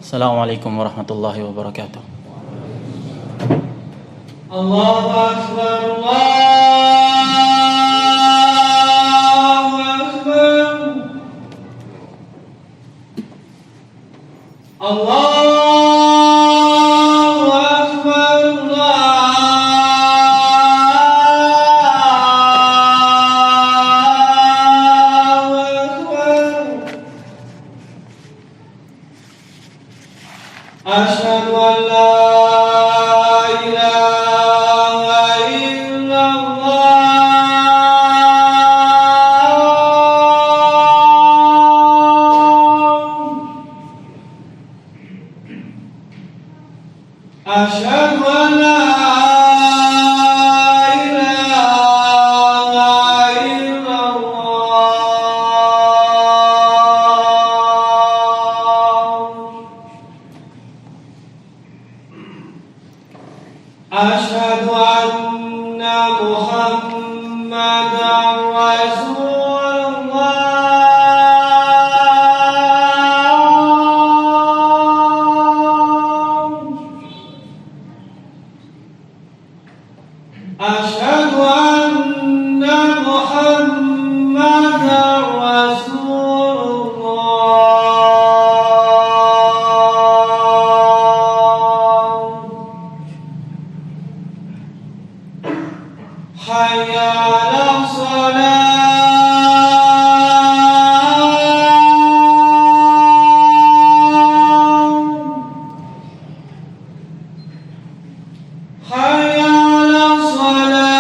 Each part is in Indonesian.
Assalamualaikum warahmatullahi wabarakatuh. Allahu Akbar, Allahu Akbar, Asyhadu an la ilaha illallah. Asyhadu an la ilaha illallah. Asyhadu anna Muhammadan Rasulullah. Asyhadu anna Muhammadan Rasulullah. Hayya 'alas shalah. Hayya 'alas shalah.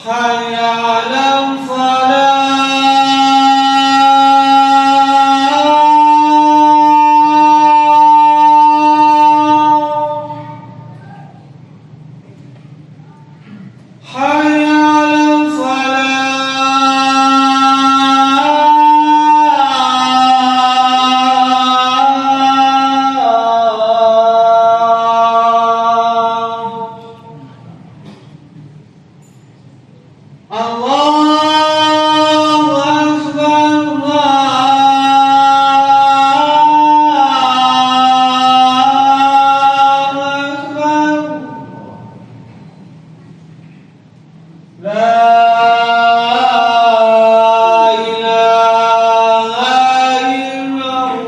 Hayya 'alal falah. Hayya 'alal falah. Allahu Akbar, Allahu Akbar. La ilaha illallah.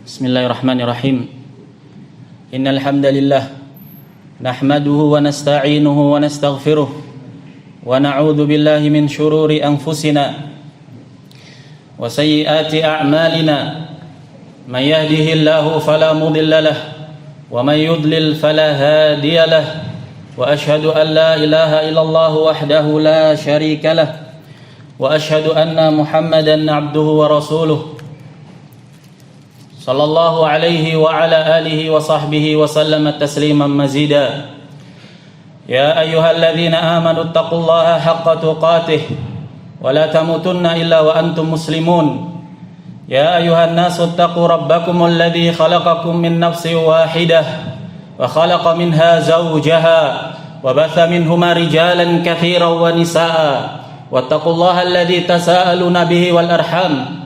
Bismillahirrahmanirrahim. Innal hamdalillah nahmaduhu wa nasta'inuhu wa nastaghfiruh wa na'udzu billahi min shururi anfusina wa sayyiati a'malina. May yahdihillahu fala mudilla lahu wa may yudlil fala hadiya lahu. Wa ashhadu an la ilaha illallah wahdahu la syarika lahu wa ashhadu anna Muhammadan 'abduhu wa rasuluh. Sallallahu alaihi wa ala alihi wa sahbihi wa sallama tasliman mazida. Ya ayyuhalladzina amanu taqullaha haqqa tuqatih wa la tamutunna illa wa antum muslimun. Ya ayyuhan nasu taqu rabbakumul ladzi khalaqakum min nafsin wahidah wa khalaqa minha zawjaha wa batha minhuma rijalan katsiran wa nisaa. Wattaqullaha alladzi tasaaluna bihi wal arham.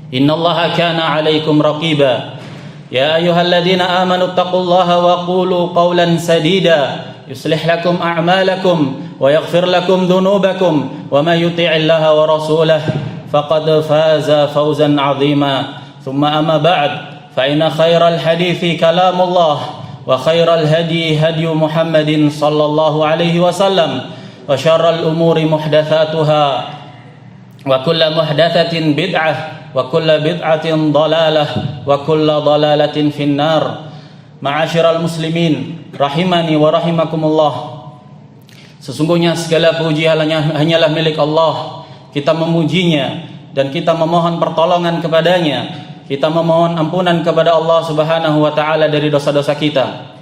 Innallaha kana 'alaikum raqiba. Ya ayyuhalladzina amanu taqullaha wa qulu qawlan sadida yuslih lakum a'malakum wa yaghfir lakum dhunubakum wa may yuti'illaha wa rasulahu faqad faza fawzan 'azima. Thumma amma ba'd fa inna khairal hadithi kalamullah wa khairal hadi hadyu Muhammadin sallallahu alaihi wasallam wa syarral umuri muhdatsatuha wa kullu muhdatsatin bid'ah wa kullu bid'atin dhalalah wa kullu dhalalatin finnar. Ma'asyiral muslimin rahimani wa rahimakumullah. Sesungguhnya segala puji hanyalah milik Allah. Kita memujinya dan kita memohon pertolongan kepadanya. Kita memohon ampunan kepada Allah Subhanahu wa taala dari dosa-dosa kita.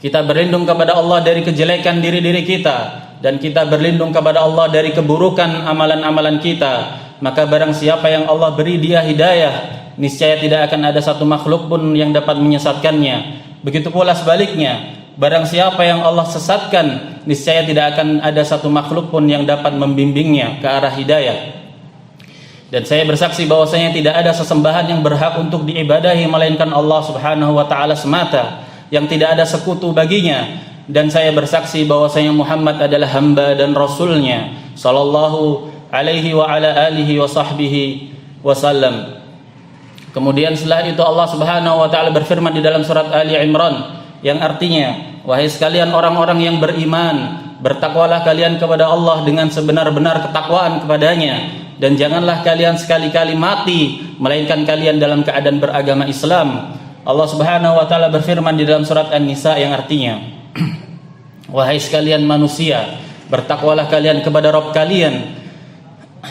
Kita berlindung kepada Allah dari kejelekan diri-diri kita, dan kita berlindung kepada Allah dari keburukan amalan-amalan kita. Maka barang siapa yang Allah beri dia hidayah, niscaya tidak akan ada satu makhluk pun yang dapat menyesatkannya. Begitu pula sebaliknya, barang siapa yang Allah sesatkan, niscaya tidak akan ada satu makhluk pun yang dapat membimbingnya ke arah hidayah. Dan saya bersaksi bahwasanya tidak ada sesembahan yang berhak untuk diibadahi melainkan Allah Subhanahu wa taala semata, yang tidak ada sekutu baginya. Dan saya bersaksi bahwasanya Muhammad adalah hamba dan rasulnya, sallallahu alaihi wa ala alihi wa sahbihi wasallam. Kemudian setelah itu Allah Subhanahu wa taala berfirman di dalam surat Ali Imran, yang artinya, wahai sekalian orang-orang yang beriman, bertakwalah kalian kepada Allah dengan sebenar-benar ketakwaan kepadanya, dan janganlah kalian sekali-kali mati melainkan kalian dalam keadaan beragama Islam. Allah Subhanahu wa taala berfirman di dalam surat An-Nisa yang artinya, wahai sekalian manusia, bertakwalah kalian kepada Rabb kalian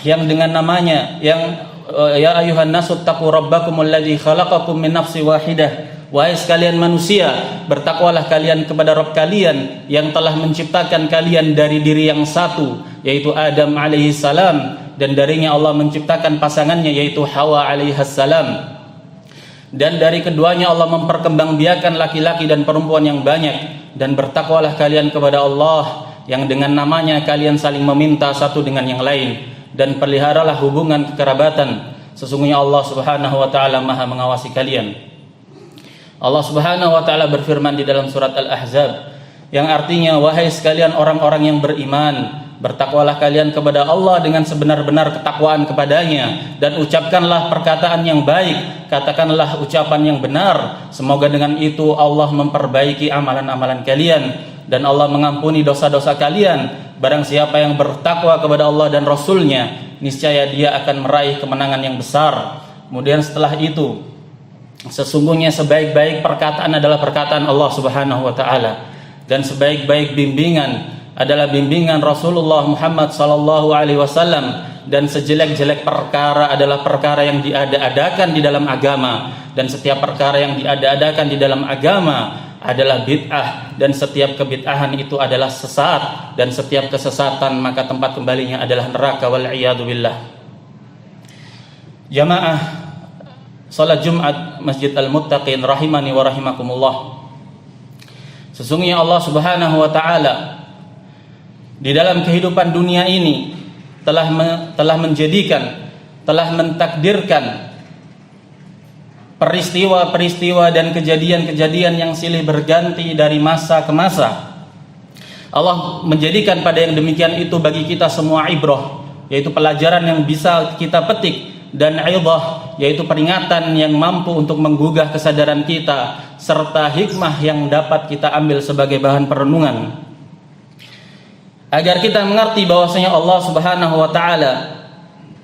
yang dengan namanya, yang ya ayuhan nasu taqu rabbakumul ladzi khalaqakum min nafsin wahidah. Wahai sekalian manusia, bertakwalah kalian kepada Rabb kalian yang telah menciptakan kalian dari diri yang satu, yaitu Adam alaihi salam, dan darinya Allah menciptakan pasangannya yaitu Hawa alaihi salam. Dan dari keduanya Allah memperkembangbiakan laki-laki dan perempuan yang banyak. Dan bertakwalah kalian kepada Allah yang dengan namanya kalian saling meminta satu dengan yang lain, dan peliharalah hubungan kekerabatan. Sesungguhnya Allah Subhanahu wa taala Maha mengawasi kalian. Allah Subhanahu wa taala berfirman di dalam surat Al-Ahzab yang artinya, wahai sekalian orang-orang yang beriman, bertakwalah kalian kepada Allah dengan sebenar-benar ketakwaan kepadanya, dan ucapkanlah perkataan yang baik, katakanlah ucapan yang benar. Semoga dengan itu Allah memperbaiki amalan-amalan kalian dan Allah mengampuni dosa-dosa kalian. Barang siapa yang bertakwa kepada Allah dan Rasulnya, niscaya dia akan meraih kemenangan yang besar. Kemudian setelah itu, sesungguhnya sebaik-baik perkataan adalah perkataan Allah Subhanahu wa taala, dan sebaik-baik bimbingan adalah bimbingan Rasulullah Muhammad sallallahu alaihi wasallam, dan sejelek-jelek perkara adalah perkara yang diada-adakan di dalam agama, dan setiap perkara yang diada-adakan di dalam agama adalah bid'ah, dan setiap kebid'ahan itu adalah sesat, dan setiap kesesatan maka tempat kembalinya adalah neraka, wal iyadu billah. Jamaah salat Jumat Masjid Al-Muttaqin rahimani wa rahimakumullah. Sesungguhnya Allah Subhanahu wa taala di dalam kehidupan dunia ini telah mentakdirkan peristiwa-peristiwa dan kejadian-kejadian yang silih berganti dari masa ke masa. Allah menjadikan pada yang demikian itu bagi kita semua ibrah, yaitu pelajaran yang bisa kita petik, dan idah, yaitu peringatan yang mampu untuk menggugah kesadaran kita, serta hikmah yang dapat kita ambil sebagai bahan perenungan, agar kita mengerti bahwasanya Allah Subhanahu wa taala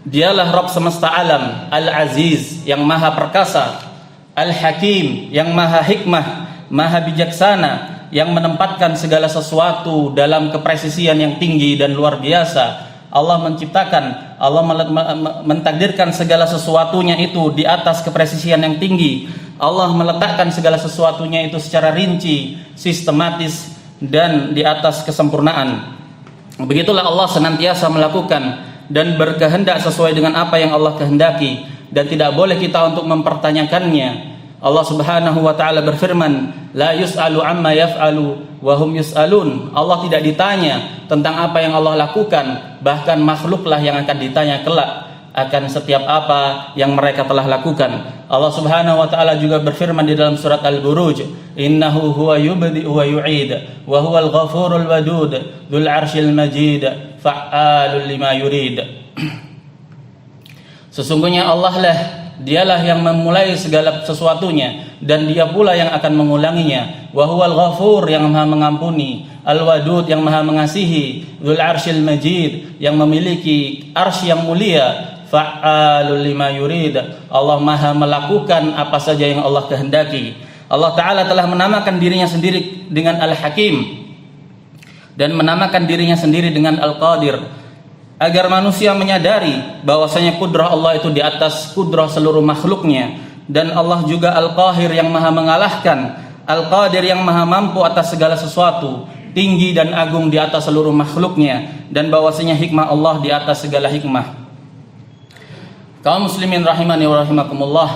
dialah Rabb semesta alam, Al-Aziz yang maha perkasa, Al-Hakim yang maha hikmah, maha bijaksana, yang menempatkan segala sesuatu dalam kepresisian yang tinggi dan luar biasa. Allah menciptakan, Allah mentakdirkan segala sesuatunya itu di atas kepresisian yang tinggi. Allah meletakkan segala sesuatunya itu secara rinci, sistematis, dan di atas kesempurnaan. Begitulah Allah senantiasa melakukan dan berkehendak sesuai dengan apa yang Allah kehendaki, dan tidak boleh kita untuk mempertanyakannya. Allah Subhanahu wa taala berfirman, la yus'alu amma yaf'alu wa hum yus'alun. Allah tidak ditanya tentang apa yang Allah lakukan, bahkan makhluklah yang akan ditanya kelak akan setiap apa yang mereka telah lakukan. Allah Subhanahu wa taala juga berfirman di dalam surat Al-Buruj, innahu huwa yubdi wa yu'id wa huwal ghafurul wadud dzul 'arsyil majid fa'alul lima yurid. Sesungguhnya Allah lah, dialah yang memulai segala sesuatunya, dan dia pula yang akan mengulanginya. Wa huwal ghafur, yang maha mengampuni, al-wadud, yang maha mengasihi, dzul 'arsyil majid, yang memiliki arsy yang mulia, fa'alul lima yurid, Allah maha melakukan apa saja yang Allah kehendaki. Allah Ta'ala telah menamakan dirinya sendiri dengan Al-Hakim, dan menamakan dirinya sendiri dengan Al-Qadir. agar manusia menyadari bahwasanya kudrah Allah itu di atas kudrah seluruh makhluknya, dan Allah juga Al-Qahir yang maha mengalahkan, Al-Qadir yang maha mampu atas segala sesuatu, tinggi dan agung di atas seluruh makhluknya, dan bahwasanya hikmah Allah di atas segala hikmah. Kaum muslimin rahimani wa rahimakumullah,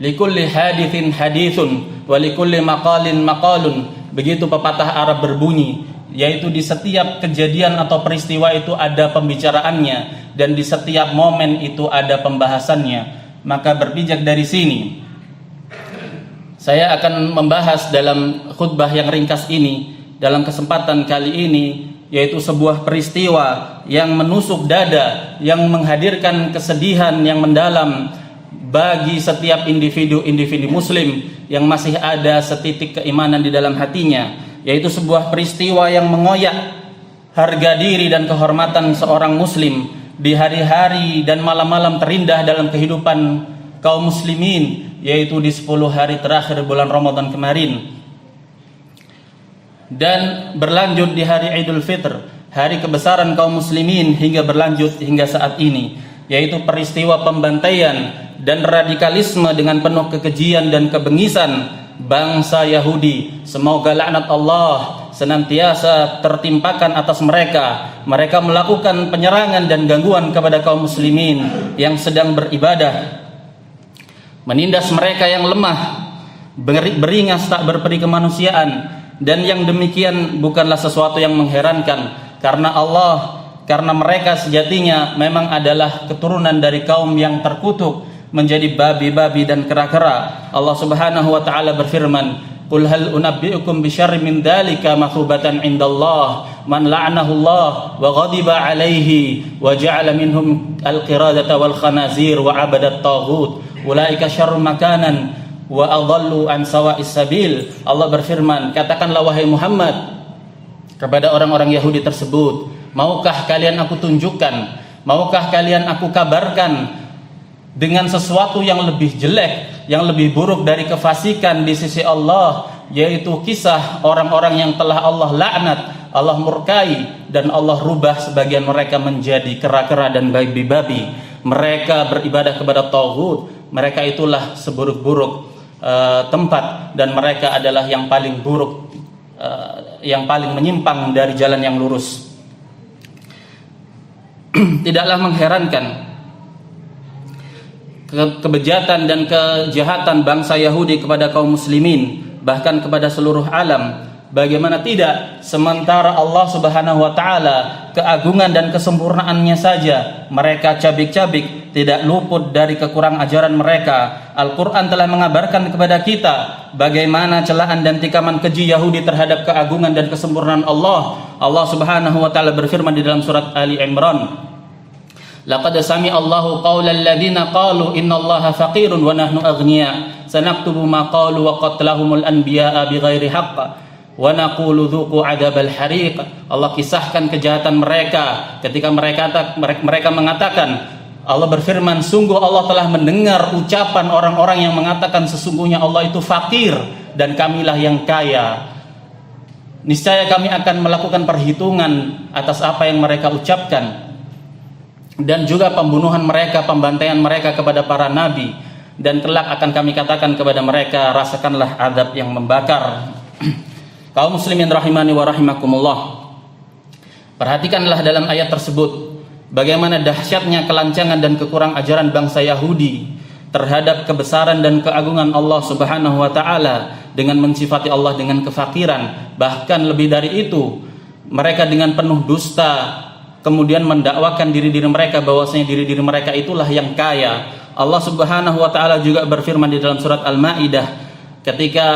likulli hadithin hadithun wa likulli maqalin maqalun. Begitu pepatah Arab berbunyi, yaitu di setiap kejadian atau peristiwa itu ada pembicaraannya, dan di setiap momen itu ada pembahasannya. Maka berbijak dari sini, saya akan membahas dalam khutbah yang ringkas ini, dalam kesempatan kali ini, yaitu sebuah peristiwa yang menusuk dada, yang menghadirkan kesedihan yang mendalam bagi setiap individu muslim yang masih ada setitik keimanan di dalam hatinya, yaitu sebuah peristiwa yang mengoyak harga diri dan kehormatan seorang muslim di hari-hari dan malam-malam terindah dalam kehidupan kaum muslimin, yaitu di 10 hari terakhir bulan Ramadan kemarin, dan berlanjut di hari Idul Fitr, hari kebesaran kaum muslimin, hingga berlanjut hingga saat ini, yaitu peristiwa pembantaian dan radikalisme dengan penuh kekejian dan kebengisan bangsa Yahudi. Semoga laknat Allah senantiasa tertimpakan atas mereka. Mereka melakukan penyerangan dan gangguan kepada kaum muslimin yang sedang beribadah, menindas mereka yang lemah, beringas tak berperi kemanusiaan. Dan yang demikian bukanlah sesuatu yang mengherankan, karena mereka sejatinya memang adalah keturunan dari kaum yang terkutuk, menjadi babi-babi dan kera-kera. Allah Subhanahu wa taala berfirman, "Qul hal unabbi'ukum bi syarrin min dzalika mathubatan 'indallah man la'anahu Allah wa ghadiba 'alaihi wa ja'ala minhum al-qiradata wal khanazir wa 'abadat taghut ulaika syarrun makanan wa adallu an sawa'is sabil." Allah berfirman, katakanlah wahai Muhammad kepada orang-orang Yahudi tersebut, maukah kalian aku tunjukkan, maukah kalian aku kabarkan dengan sesuatu yang lebih jelek, yang lebih buruk dari kefasikan di sisi Allah, yaitu kisah orang-orang yang telah Allah laknat, Allah murkai, dan Allah rubah sebagian mereka menjadi kera-kera dan babi-babi. Mereka beribadah kepada taghut. Mereka itulah seburuk-buruk tempat, dan mereka adalah yang paling buruk, yang paling menyimpang dari jalan yang lurus. Tidaklah mengherankan kebejatan dan kejahatan bangsa Yahudi kepada kaum muslimin, bahkan kepada seluruh alam. Bagaimana tidak, sementara Allah Subhanahu wa taala keagungan dan kesempurnaannya saja mereka cabik-cabik, tidak luput dari kekurang ajaran mereka. Al-Qur'an telah mengabarkan kepada kita bagaimana celaan dan tikaman keji Yahudi terhadap keagungan dan kesempurnaan Allah. Allah Subhanahu wa taala berfirman di dalam surat Ali Imran, "Laqad sami'a Allahu qaulal ladzina qalu innallaha faqirun wa nahnu aghnia sanaktubu ma qalu wa qatlahumul anbiya'a bighairi haqq wa naqulu dzuqu 'adzabal hariq." Allah kisahkan kejahatan mereka ketika mereka mengatakan, Allah berfirman, sungguh Allah telah mendengar ucapan orang-orang yang mengatakan sesungguhnya Allah itu fakir dan kamilah yang kaya. Niscaya kami akan melakukan perhitungan atas apa yang mereka ucapkan, dan juga pembunuhan mereka, pembantaian mereka kepada para nabi, dan kelak akan kami katakan kepada mereka, rasakanlah azab yang membakar. Kaum muslimin rahimani wa rahimakumullah, perhatikanlah dalam ayat tersebut bagaimana dahsyatnya kelancangan dan kekurang ajaran bangsa Yahudi terhadap kebesaran dan keagungan Allah Subhanahu wa taala dengan mensifati Allah dengan kefakiran. Bahkan lebih dari itu, mereka dengan penuh dusta kemudian mendakwakan diri-diri mereka bahwasanya diri-diri mereka itulah yang kaya. Allah Subhanahu wa taala juga berfirman di dalam surat Al-Maidah ketika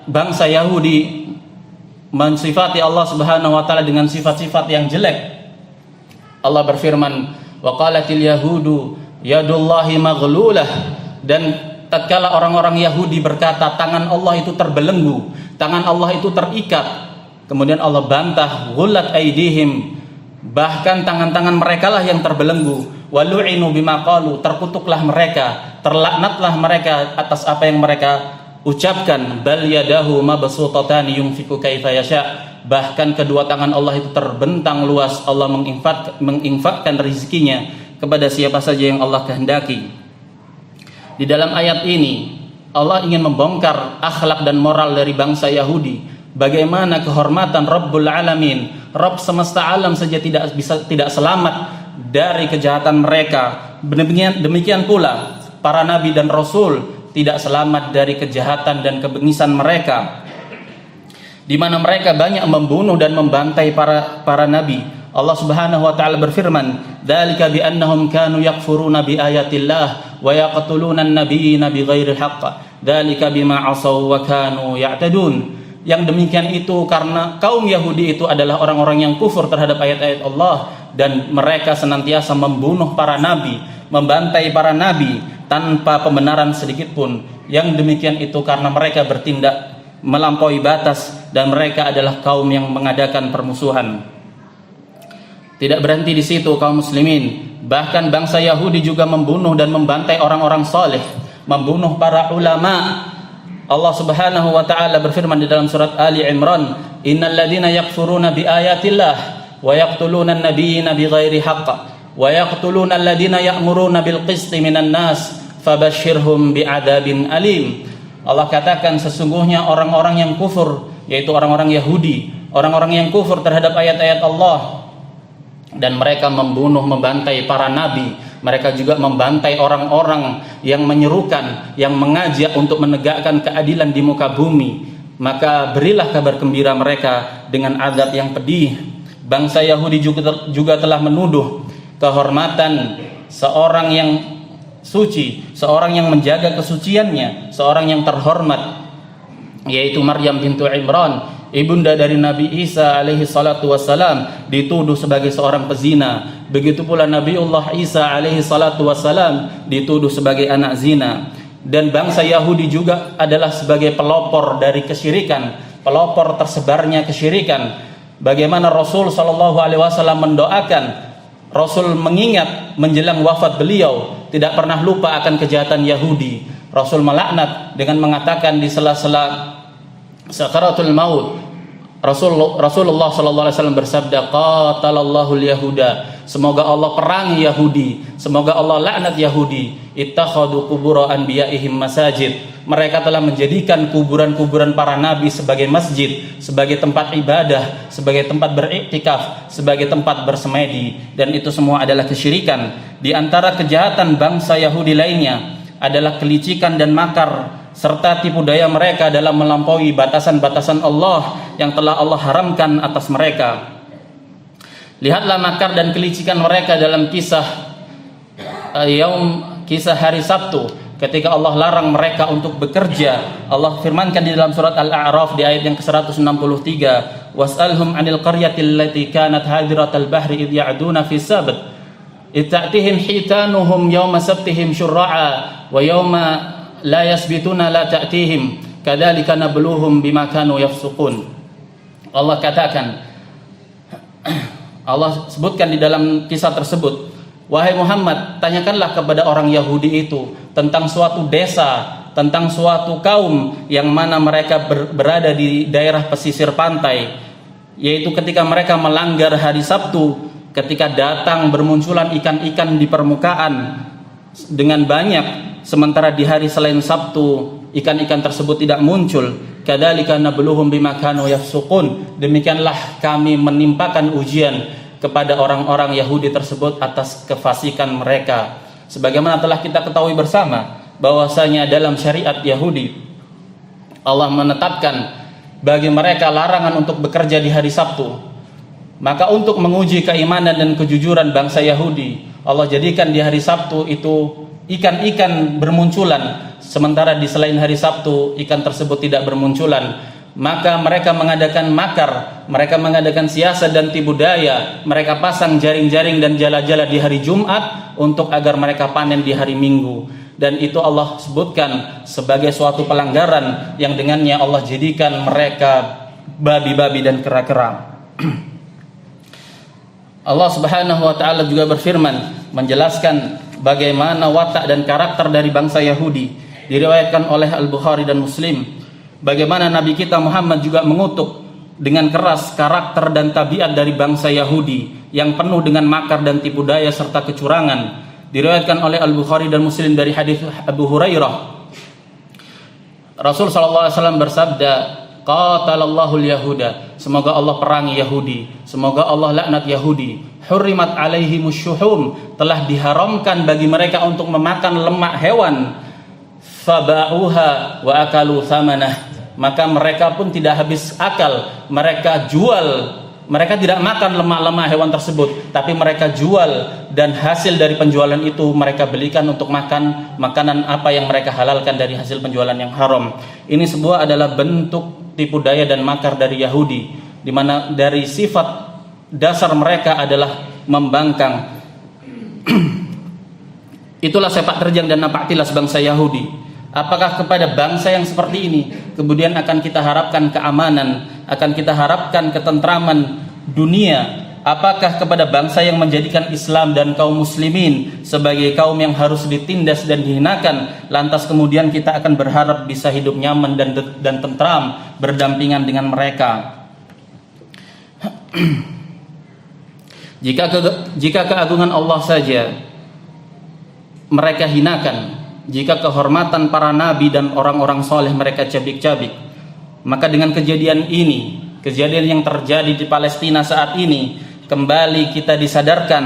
bangsa Yahudi mensifati Allah Subhanahu wa taala dengan sifat-sifat yang jelek. Allah berfirman, "Wa qalatil yahudu yadullahi maghlulah." Dan tatkala orang-orang Yahudi berkata tangan Allah itu terbelenggu, tangan Allah itu terikat, kemudian Allah bantah, "Ghullat aydihim." Bahkan tangan-tangan mereka lah yang terbelenggu. Walu'inu bima qalu, terkutuklah mereka, terlaknatlah mereka atas apa yang mereka ucapkan. Bal yadahu mabsuutatan yunfiqu kaifa yasha. bahkan kedua tangan Allah itu terbentang luas. Allah menginfakkan rezekinya kepada siapa saja yang Allah kehendaki. Di dalam ayat ini Allah ingin membongkar akhlak dan moral dari bangsa Yahudi. Bagaimana kehormatan Rabbul Alamin, Rabb semesta alam saja tidak selamat dari kejahatan mereka. Demikian pula para nabi dan rasul tidak selamat dari kejahatan dan kebengisan mereka, di mana mereka banyak membunuh dan membantai para nabi. Allah Subhanahu wa taala berfirman, "Dzalika bi annahum kanu yakfuruna bi ayatillah wa yaqtuluna an-nabiyina bighairi haqq. Dzalika bima 'asaw wa kanu ya'tadun." Yang demikian itu karena kaum Yahudi itu adalah orang-orang yang kufur terhadap ayat-ayat Allah dan mereka senantiasa membunuh para nabi, membantai para nabi tanpa pembenaran sedikit pun. Yang demikian itu karena mereka bertindak melampaui batas dan mereka adalah kaum yang mengadakan permusuhan. Tidak berhenti di situ kaum muslimin, bahkan bangsa Yahudi juga membunuh dan membantai orang-orang saleh, membunuh para ulama. Allah Subhanahu wa taala berfirman di dalam surat Ali Imran, "Innal ladzina yakfuruna bi ayatillah wa yaqtuluna an-nabiyyina bighairi haqq wa yaqtuluna alladhina ya'muruna bil qisti minan nas fabashshirhum bi'adzabin alim." Allah katakan sesungguhnya orang-orang yang kufur, yaitu orang-orang Yahudi, orang-orang yang kufur terhadap ayat-ayat Allah dan mereka membunuh, membantai para nabi. Mereka juga membantai orang-orang yang menyerukan, yang mengajak untuk menegakkan keadilan di muka bumi. Maka berilah kabar gembira mereka dengan azab yang pedih. Bangsa Yahudi juga telah menuduh kehormatan seorang yang suci, seorang yang menjaga kesuciannya, seorang yang terhormat, yaitu Maryam bintu Imran, ibunda dari Nabi Isa alaihi salatu wassalam, dituduh sebagai seorang pezina. Begitu pula Nabiullah Isa alaihi salatu wassalam dituduh sebagai anak zina. Dan bangsa Yahudi juga adalah sebagai pelopor dari kesyirikan, pelopor tersebarnya kesyirikan. Bagaimana Rasul sallallahu alaihi wasallam mendoakan, Rasul mengingat menjelang wafat beliau, tidak pernah lupa akan kejahatan Yahudi. Rasul melaknat dengan mengatakan di sela-sela sakaratul maut, Rasulullah sallallahu alaihi wasallam bersabda, "Qatalallahu al-yahuda." Semoga Allah perangi Yahudi, semoga Allah laknat Yahudi. Ittakhadhu qubur anbiya'ihim masajid. Mereka telah menjadikan kuburan-kuburan para nabi sebagai masjid, sebagai tempat ibadah, sebagai tempat beriktikaf, sebagai tempat bersemedi, dan itu semua adalah kesyirikan. Di antara kejahatan bangsa Yahudi lainnya adalah kelicikan dan makar serta tipu daya mereka dalam melampaui batasan-batasan Allah yang telah Allah haramkan atas mereka. Lihatlah makar dan kelicikan mereka dalam kisah hari Sabtu, ketika Allah larang mereka untuk bekerja. Allah firmankan di dalam surat Al-A'raf di ayat yang ke-163, "Was'alhum 'anil qaryati allati kanat hadiratal bahri idh ya'duna fi sabt, idh ta'tihim hitanuhum yawma sabtihim syurra'a wa yawma la yasbituna la ta'tihim kadzalika nabluhum bima kanu yafsukun." Allah katakan, Allah sebutkan di dalam kisah tersebut, "Wahai Muhammad, tanyakanlah kepada orang Yahudi itu tentang suatu desa, tentang suatu kaum yang mana mereka berada di daerah pesisir pantai, yaitu ketika mereka melanggar hari Sabtu, ketika datang bermunculan ikan-ikan di permukaan dengan banyak, sementara di hari selain Sabtu ikan-ikan tersebut tidak muncul. Kadzalika nabluhum bima kanu yafsukun." Demikianlah kami menimpakan ujian kepada orang-orang Yahudi tersebut atas kefasikan mereka. Sebagaimana telah kita ketahui bersama bahwasanya dalam syariat Yahudi Allah menetapkan bagi mereka larangan untuk bekerja di hari Sabtu. Maka untuk menguji keimanan dan kejujuran bangsa Yahudi, Allah jadikan di hari Sabtu itu ikan-ikan bermunculan, sementara di selain hari Sabtu ikan tersebut tidak bermunculan. Maka mereka mengadakan makar, mereka mengadakan siasat dan tipu daya. Mereka pasang jaring-jaring dan jala-jala di hari Jumat untuk agar mereka panen di hari Minggu. Dan itu Allah sebutkan sebagai suatu pelanggaran yang dengannya Allah jadikan mereka babi-babi dan kera-kera. Allah Subhanahu wa taala juga berfirman menjelaskan bagaimana watak dan karakter dari bangsa Yahudi. Diriwayatkan oleh Al-Bukhari dan Muslim, bagaimana Nabi kita Muhammad juga mengutuk dengan keras karakter dan tabiat dari bangsa Yahudi yang penuh dengan makar dan tipu daya serta kecurangan. Diriwayatkan oleh Al-Bukhari dan Muslim dari hadis Abu Hurairah, Rasul SAW bersabda, qatalallahu al-yahuda, semoga Allah perangi Yahudi, semoga Allah laknat Yahudi. Hurrimat alaihimus syuhum, telah diharamkan bagi mereka untuk memakan lemak hewan. Faba'uha wa akalu thamanah, maka mereka pun tidak habis akal, mereka jual. Mereka tidak makan lemak-lemak hewan tersebut, tapi mereka jual, dan hasil dari penjualan itu mereka belikan untuk makan makanan apa yang mereka halalkan dari hasil penjualan yang haram. Ini sebuah adalah bentuk tipu daya dan makar dari Yahudi, di mana dari sifat dasar mereka adalah membangkang. Itulah sepak terjang dan napak tilas bangsa Yahudi. Apakah kepada bangsa yang seperti ini kemudian akan kita harapkan keamanan, akan kita harapkan ketentraman dunia? Apakah kepada bangsa yang menjadikan Islam dan kaum muslimin sebagai kaum yang harus ditindas dan dihinakan, lantas kemudian kita akan berharap bisa hidup nyaman dan tentram berdampingan dengan mereka? Jika keagungan Allah saja mereka hinakan, jika kehormatan para nabi dan orang-orang soleh mereka cabik-cabik, maka dengan kejadian ini, kejadian yang terjadi di Palestina saat ini, kembali kita disadarkan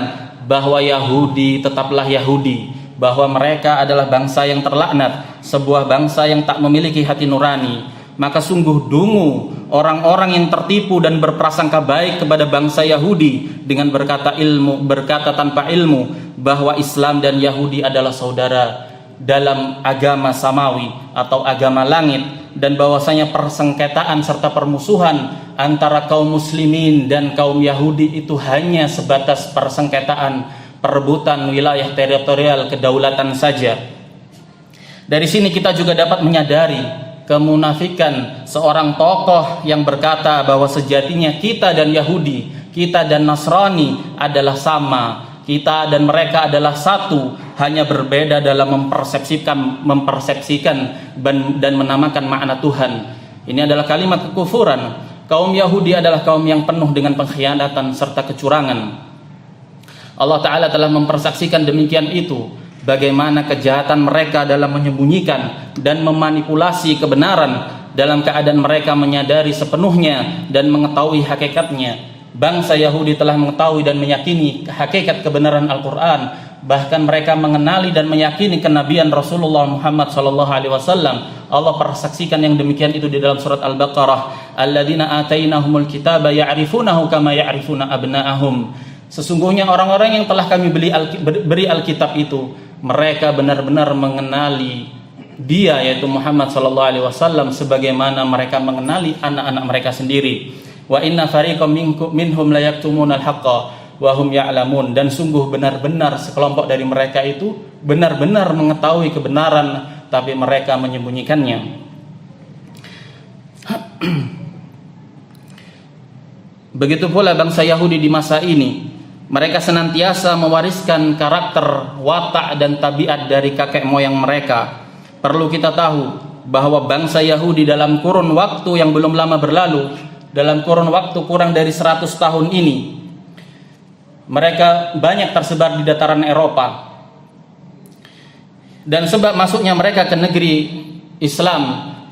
bahwa Yahudi tetaplah Yahudi, bahwa mereka adalah bangsa yang terlaknat, sebuah bangsa yang tak memiliki hati nurani. Maka sungguh dungu orang-orang yang tertipu dan berprasangka baik kepada bangsa Yahudi dengan berkata tanpa ilmu bahwa Islam dan Yahudi adalah saudara dalam agama samawi atau agama langit, dan bahwasanya persengketaan serta permusuhan antara kaum muslimin dan kaum Yahudi itu hanya sebatas persengketaan perebutan wilayah teritorial kedaulatan saja. Dari sini kita juga dapat menyadari kemunafikan seorang tokoh yang berkata bahwa sejatinya kita dan Yahudi, kita dan Nasrani adalah sama, kita dan mereka adalah satu, hanya berbeda dalam mempersepsikan dan menamakan makna Tuhan. Ini adalah kalimat kekufuran. Kaum Yahudi adalah kaum yang penuh dengan pengkhianatan serta kecurangan. Allah Ta'ala telah mempersaksikan demikian itu, bagaimana kejahatan mereka dalam menyembunyikan dan memanipulasi kebenaran dalam keadaan mereka menyadari sepenuhnya dan mengetahui hakikatnya. Bangsa Yahudi telah mengetahui dan meyakini hakikat kebenaran Al-Quran, bahkan mereka mengenali dan meyakini kenabian Rasulullah Muhammad SAW. Allah persaksikan yang demikian itu di dalam surat Al-Baqarah, alladzina atainahumul kitaba ya'rifunahu kama ya'rifuna abna'ahum. Sesungguhnya orang-orang yang telah kami beri Alkitab itu, mereka benar-benar mengenali dia, yaitu Muhammad SAW, sebagaimana mereka mengenali anak-anak mereka sendiri. Wa inna fariqam minhum la yaktumunal haqqa wa hum ya'lamun, dan sungguh benar-benar sekelompok dari mereka itu benar-benar mengetahui kebenaran tapi mereka menyembunyikannya. Begitu pula bangsa Yahudi di masa ini, mereka senantiasa mewariskan karakter, watak dan tabiat dari kakek moyang mereka. Perlu kita tahu bahwa bangsa Yahudi dalam kurun waktu yang belum lama berlalu, dalam kurun waktu kurang dari 100 tahun ini, mereka banyak tersebar di dataran Eropa. Dan sebab masuknya mereka ke negeri Islam,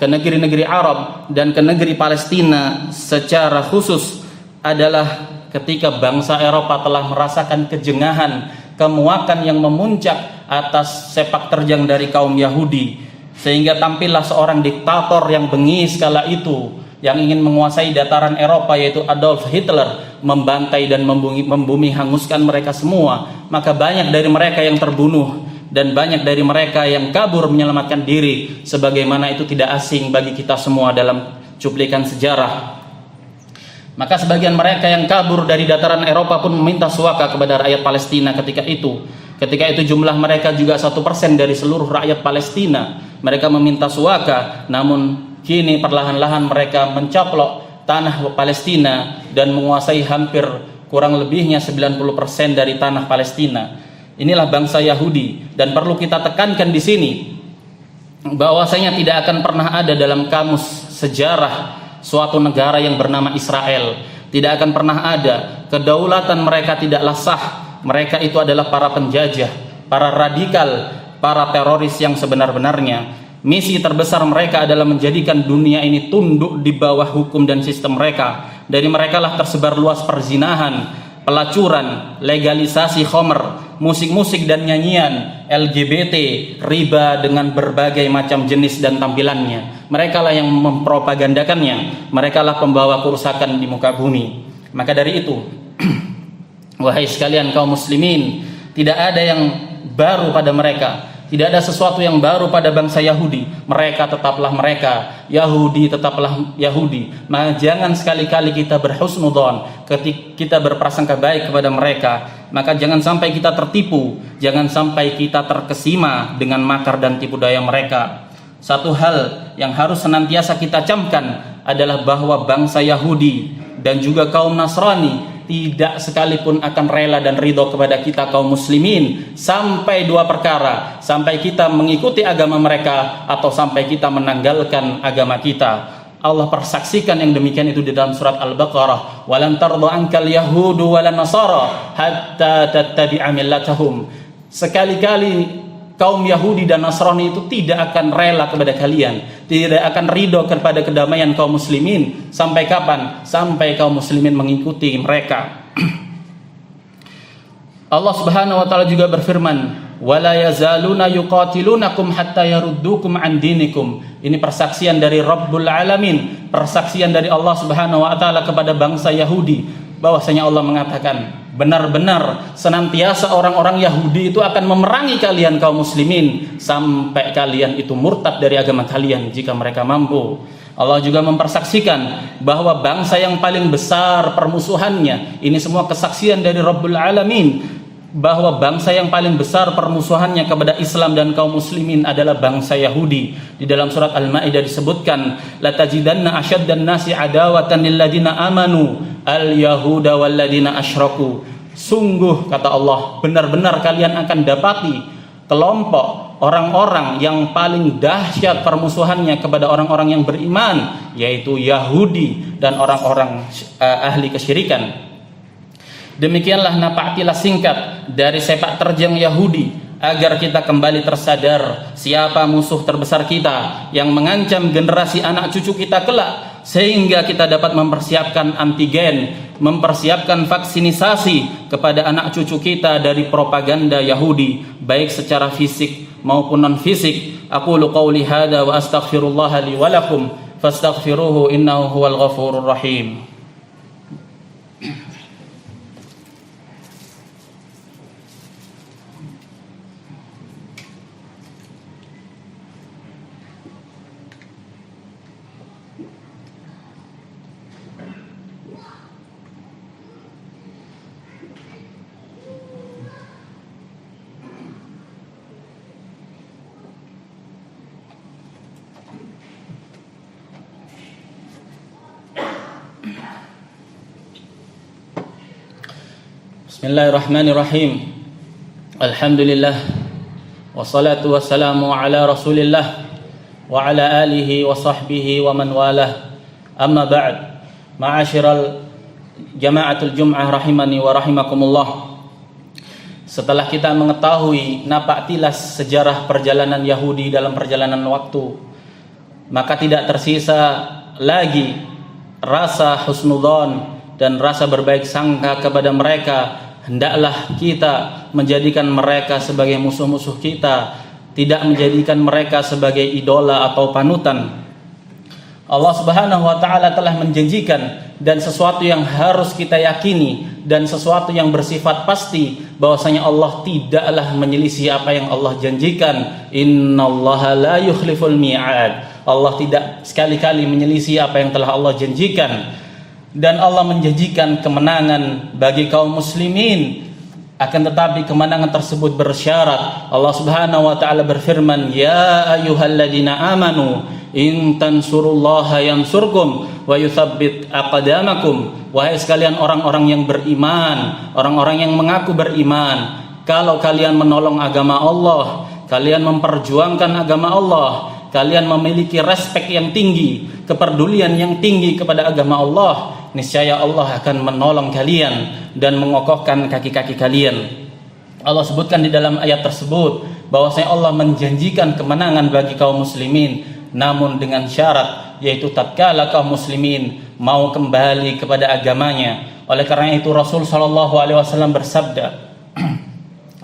ke negeri-negeri Arab dan ke negeri Palestina secara khusus adalah ketika bangsa Eropa telah merasakan kejengahan, kemuakan yang memuncak atas sepak terjang dari kaum Yahudi, sehingga tampillah seorang diktator yang bengis kala itu, yang ingin menguasai dataran Eropa, yaitu Adolf Hitler, membantai dan membumi hanguskan mereka semua. Maka banyak dari mereka yang terbunuh dan banyak dari mereka yang kabur menyelamatkan diri, sebagaimana itu tidak asing bagi kita semua dalam cuplikan sejarah. Maka sebagian mereka yang kabur dari dataran Eropa pun meminta suaka kepada rakyat Palestina ketika itu. Ketika itu jumlah mereka juga 1% dari seluruh rakyat Palestina. Mereka meminta suaka, namun kini perlahan-lahan mereka mencaplok tanah Palestina dan menguasai hampir kurang lebihnya 90% dari tanah Palestina. Inilah bangsa Yahudi, dan perlu kita tekankan di sini bahwasanya tidak akan pernah ada dalam kamus sejarah suatu negara yang bernama Israel. Tidak akan pernah ada. Kedaulatan mereka tidaklah sah. Mereka itu adalah para penjajah, para radikal, para teroris yang sebenar-benarnya. Misi terbesar mereka adalah menjadikan dunia ini tunduk di bawah hukum dan sistem mereka. Dari mereka lah tersebar luas perzinahan, pelacuran, legalisasi khamr, musik-musik dan nyanyian, LGBT, riba dengan berbagai macam jenis dan tampilannya. Mereka lah yang mempropagandakannya. Mereka lah pembawa kerusakan di muka bumi. Maka dari itu, wahai sekalian kaum muslimin, tidak ada yang baru pada mereka. Tidak ada sesuatu yang baru pada bangsa Yahudi. Mereka tetaplah mereka, Yahudi tetaplah Yahudi. Maka jangan sekali-kali kita berhusnudzon, ketika kita berprasangka baik kepada mereka. Maka jangan sampai kita tertipu, jangan sampai kita terkesima dengan makar dan tipu daya mereka. Satu hal yang harus senantiasa kita camkan adalah bahwa bangsa Yahudi dan juga kaum Nasrani tidak sekalipun akan rela dan ridho kepada kita kaum muslimin sampai dua perkara: sampai kita mengikuti agama mereka atau sampai kita menanggalkan agama kita. Allah persaksikan yang demikian itu di dalam surat Al-Baqarah, walan tarda ankal yahudu walan nasara hatta tattabi'a millatahum. Sekali-kali kaum Yahudi dan Nasrani itu tidak akan rela kepada kalian, tidak akan ridho kepada kedamaian kaum muslimin. Sampai kapan? Sampai kaum muslimin mengikuti mereka. Allah Subhanahu wa taala juga berfirman, wala yazaluna yuqatilunakum hatta yaruddukum an dinikum. Ini persaksian dari Rabbul Alamin, persaksian dari Allah Subhanahu wa taala kepada bangsa Yahudi, bahwasanya Allah mengatakan, benar-benar senantiasa orang-orang Yahudi itu akan memerangi kalian kaum muslimin sampai kalian itu murtad dari agama kalian jika mereka mampu. Allah juga mempersaksikan bahwa bangsa yang paling besar permusuhannya, ini semua kesaksian dari Rabbul Alamin, bahwa bangsa yang paling besar permusuhannya kepada Islam dan kaum muslimin adalah bangsa Yahudi. Di dalam surat Al-Maidah disebutkan, latajidanna asyaddan nasi adawatan lil ladina amanu al-yahuda wal ladina asyraku. Sungguh kata Allah, benar-benar kalian akan dapati kelompok orang-orang yang paling dahsyat permusuhannya kepada orang-orang yang beriman, yaitu Yahudi dan orang-orang ahli kesyirikan. Demikianlah napaktilas singkat dari sepak terjang Yahudi, agar kita kembali tersadar siapa musuh terbesar kita yang mengancam generasi anak cucu kita kelak, sehingga kita dapat mempersiapkan antigen, mempersiapkan vaksinisasi kepada anak cucu kita dari propaganda Yahudi, baik secara fisik maupun non fisik. Aqulu qauli hadza wa astaghfirullah li wa lakum fastaghfiruhu innahu huwal ghafurur rahim. Bismillahirrahmanirrahim. Alhamdulillah, wassalatu wassalamu ala rasulillah wa ala alihi wa sahbihi wa man walah. Amma ba'd. Ma'asyiral jama'atul jum'ah rahimani wa rahimakumullah. Setelah kita mengetahui napaktilas sejarah perjalanan Yahudi dalam perjalanan waktu, maka tidak tersisa lagi rasa husnudzon dan rasa berbaik sangka kepada mereka. Hendaklah kita menjadikan mereka sebagai musuh-musuh kita, tidak menjadikan mereka sebagai idola atau panutan. Allah Subhanahu wa taala telah menjanjikan, dan sesuatu yang harus kita yakini dan sesuatu yang bersifat pasti, bahwasanya Allah tidaklah menyelisih apa yang Allah janjikan. Innallaha la yukhliful mi'ad. Allah tidak sekali-kali menyelisih apa yang telah Allah janjikan. Dan Allah menjanjikan kemenangan bagi kaum muslimin. Akan tetapi kemenangan tersebut bersyarat. Allah Subhanahu wa taala berfirman, ya ayyuhalladzina amanu in tansurullaha yansurkum wa yutsabbit aqdamakum. Wahai sekalian orang-orang yang beriman, orang-orang yang mengaku beriman, kalau kalian menolong agama Allah, kalian memperjuangkan agama Allah, kalian memiliki respek yang tinggi, kepedulian yang tinggi kepada agama Allah, niscaya Allah akan menolong kalian dan mengokohkan kaki-kaki kalian. Allah sebutkan di dalam ayat tersebut bahwasanya Allah menjanjikan kemenangan bagi kaum muslimin, namun dengan syarat, yaitu tatkala kaum muslimin mau kembali kepada agamanya. Oleh karena itu Rasul sallallahu alaihi wasallam bersabda,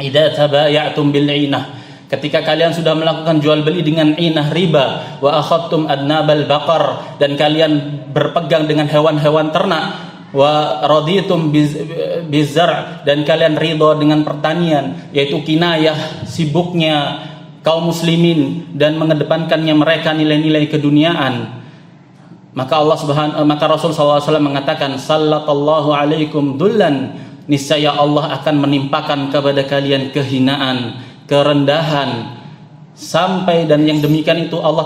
"Idza tabaya'tum bil 'inah," ketika kalian sudah melakukan jual beli dengan inah riba, wa akhadtum adnabal baqar, dan kalian berpegang dengan hewan-hewan ternak, wa raditum bizar, dan kalian ridho dengan pertanian, yaitu kinayah sibuknya kaum muslimin dan mengedepankannya mereka nilai-nilai keduniaan. Maka Rasul SAW mengatakan, sallallahu alaikum dullan, niscaya Allah akan menimpakan kepada kalian kehinaan, kerendahan, sampai, dan yang demikian itu Allah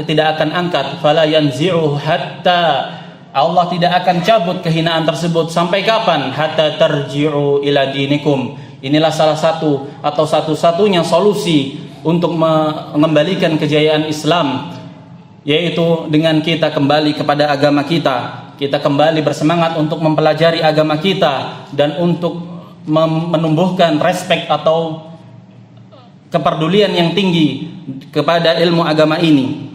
tidak akan angkat, fala yanzi'u hatta, Allah tidak akan cabut kehinaan tersebut sampai kapan? Hatta tarji'u ila dinikum. Inilah salah satu atau satu-satunya solusi untuk mengembalikan kejayaan Islam, yaitu dengan kita kembali kepada agama kita. Kita kembali bersemangat untuk mempelajari agama kita dan untuk menumbuhkan respek atau kepedulian yang tinggi kepada ilmu agama ini.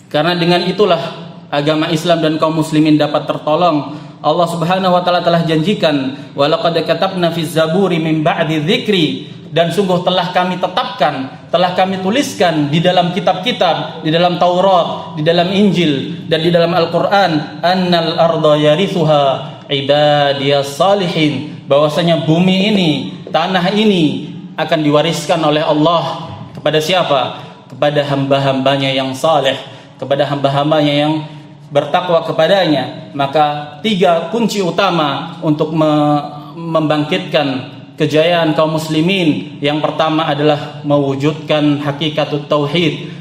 Karena dengan itulah agama Islam dan kaum muslimin dapat tertolong. Allah Subhanahu wa taala telah janjikan, wa laqad katabna fiz zaburi min ba'di dzikri, dan sungguh telah kami tetapkan, telah kami tuliskan di dalam kitab-kitab, di dalam Taurat, di dalam Injil, dan di dalam Al-Qur'an, annal arda yarithuha ibadiyas salihin, bahwasanya bumi ini, tanah ini akan diwariskan oleh Allah kepada siapa? Kepada hamba-hambanya yang saleh, kepada hamba-hambanya yang bertakwa kepadanya. Maka 3 kunci utama untuk membangkitkan kejayaan kaum muslimin. Yang pertama adalah mewujudkan hakikatut tauhid.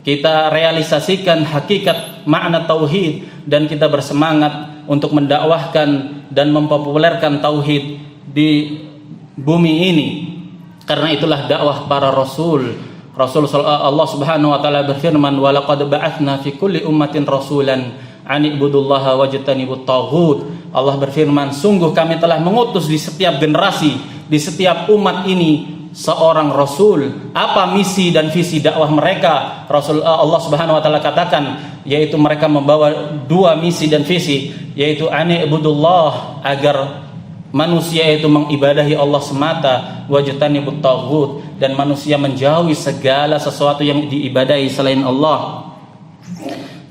Kita realisasikan hakikat makna tauhid dan kita bersemangat untuk mendakwahkan dan mempopulerkan tauhid di bumi ini. Karena itulah dakwah para rasul. Allah Subhanahu wa taala berfirman, "Wa laqad ba'atsna fi kulli ummatin rasulan an ibudullaha wajtanibut taghut." Allah berfirman, sungguh kami telah mengutus di setiap generasi, di setiap umat ini seorang rasul. Apa misi dan visi dakwah mereka? Allah Subhanahu wa taala katakan, yaitu mereka membawa 2 misi dan visi, yaitu an ibudullah, agar manusia itu mengibadahi Allah semata, wajtanibut taghut, dan manusia menjauhi segala sesuatu yang diibadahi selain Allah.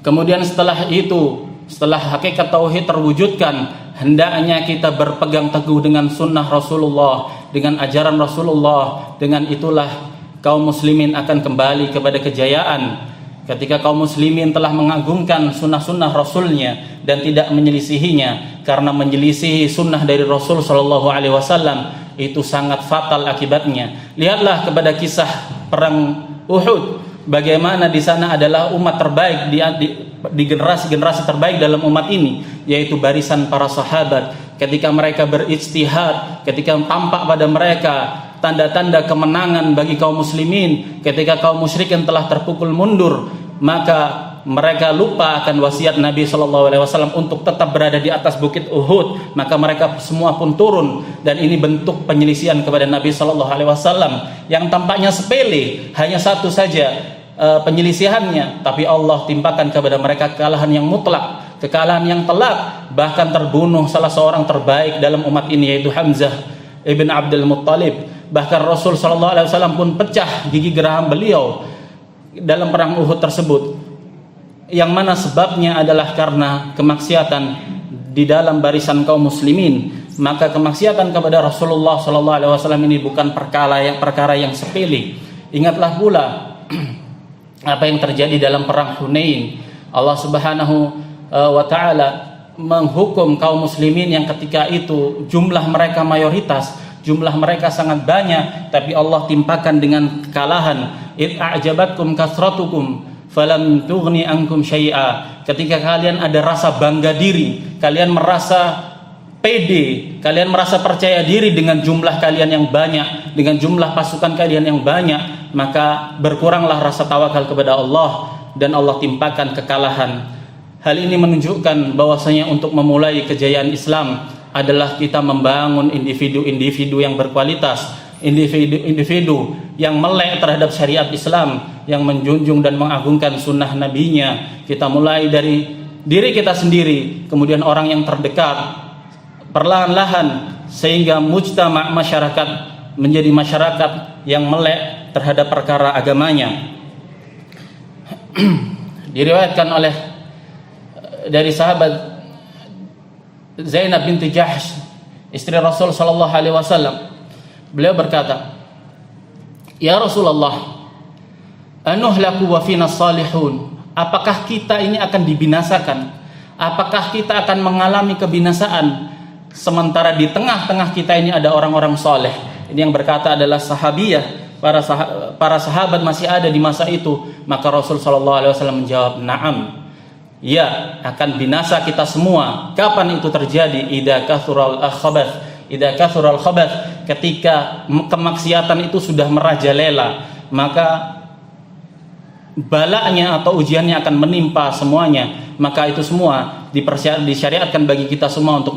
Kemudian setelah itu, setelah hakikat tauhid terwujudkan, hendaknya kita berpegang teguh dengan sunnah Rasulullah, dengan ajaran Rasulullah. Dengan itulah kaum muslimin akan kembali kepada kejayaan. Ketika kaum muslimin telah mengagungkan sunnah-sunnah Rasulnya dan tidak menyelisihinya, karena menyelisihi sunnah dari Rasul Shallallahu Alaihi Wasallam itu sangat fatal akibatnya. Lihatlah kepada kisah perang Uhud, bagaimana di sana adalah umat terbaik di generasi-generasi terbaik dalam umat ini, yaitu barisan para sahabat. Ketika mereka berijtihad, ketika tampak pada mereka tanda-tanda kemenangan bagi kaum muslimin, ketika kaum musyrikin telah terpukul mundur, maka mereka lupa akan wasiat Nabi SAW untuk tetap berada di atas bukit Uhud. Maka mereka semua pun turun, dan ini bentuk penyelisihan kepada Nabi SAW yang tampaknya sepele, hanya satu saja penyelisihannya, tapi Allah timpakan kepada mereka kekalahan yang mutlak, kekalahan yang telak. Bahkan terbunuh salah seorang terbaik dalam umat ini, yaitu Hamzah ibn Abdul Muttalib. Bahkan Rasul SAW pun pecah gigi geraham beliau dalam perang Uhud tersebut, yang mana sebabnya adalah karena kemaksiatan di dalam barisan kaum muslimin. Maka kemaksiatan kepada Rasulullah SAW ini bukan perkara yang sepele. Ingatlah pula apa yang terjadi dalam perang Hunain. Allah Subhanahu wa taala menghukum kaum muslimin yang ketika itu jumlah mereka mayoritas, jumlah mereka sangat banyak, tapi Allah timpakan dengan kekalahan. Id a'jabatkum kasratukum falam tughni ankum syai'a. Ketika kalian ada rasa bangga diri, kalian merasa pede, kalian merasa percaya diri dengan jumlah kalian yang banyak, dengan jumlah pasukan kalian yang banyak, maka berkuranglah rasa tawakal kepada Allah dan Allah timpakan kekalahan. Hal ini menunjukkan bahwasanya untuk memulai kejayaan Islam adalah kita membangun individu-individu yang berkualitas, individu-individu yang melek terhadap syariat Islam, yang menjunjung dan mengagungkan sunnah nabinya. Kita mulai dari diri kita sendiri, kemudian orang yang terdekat, perlahan-lahan sehingga mujtama' masyarakat menjadi masyarakat yang melek terhadap perkara agamanya. Diriwayatkan oleh dari sahabat Zainab binti Jahsh, istri Rasul sallallahu alaihi wasallam. Beliau berkata, "Ya Rasulullah, anuhlaku wa fina salihun?" Apakah kita ini akan dibinasakan? Apakah kita akan mengalami kebinasaan sementara di tengah-tengah kita ini ada orang-orang soleh? Ini yang berkata adalah sahabiyah, para sahabat masih ada di masa itu. Maka Rasul sallallahu alaihi wasallam menjawab, "Na'am." Ya, akan binasa kita semua. Kapan itu terjadi? Idza kathural khabath, ketika kemaksiatan itu sudah merajalela, maka balanya atau ujiannya akan menimpa semuanya. Maka itu semua disyariatkan bagi kita semua untuk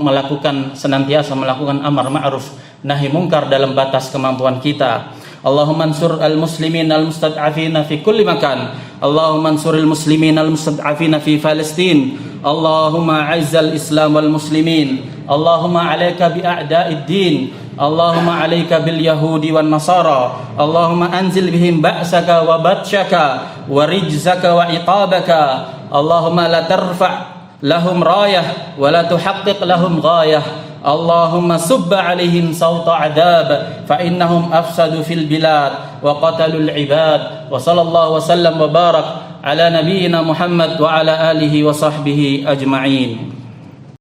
senantiasa melakukan amar ma'ruf nahi mungkar dalam batas kemampuan kita. Allahumma ansur al-muslimin al-mustad'afina fi kulli makan. Allahumma ansur al-muslimin al-mustad'afina fi Palestin. Allahumma a'izzal Islam wal muslimin. Allahumma 'alaika bi a'da'id din. Allahumma 'alaika bil yahudi wan nasara. Allahumma anzil bihim ba'saka wa batshaka wa rijzaka wa iqabaka. Allahumma la tarfa' lahum rayah wa la tuhaqqiq lahum ghayah. Allahumma subba 'alaihim sawta 'adab fa innahum afsadu fil bilad wa qatalul 'ibad. Wa sallallahu wa sallam wa barak ala nabiyyina Muhammad wa ala alihi wa sahbihi ajma'in.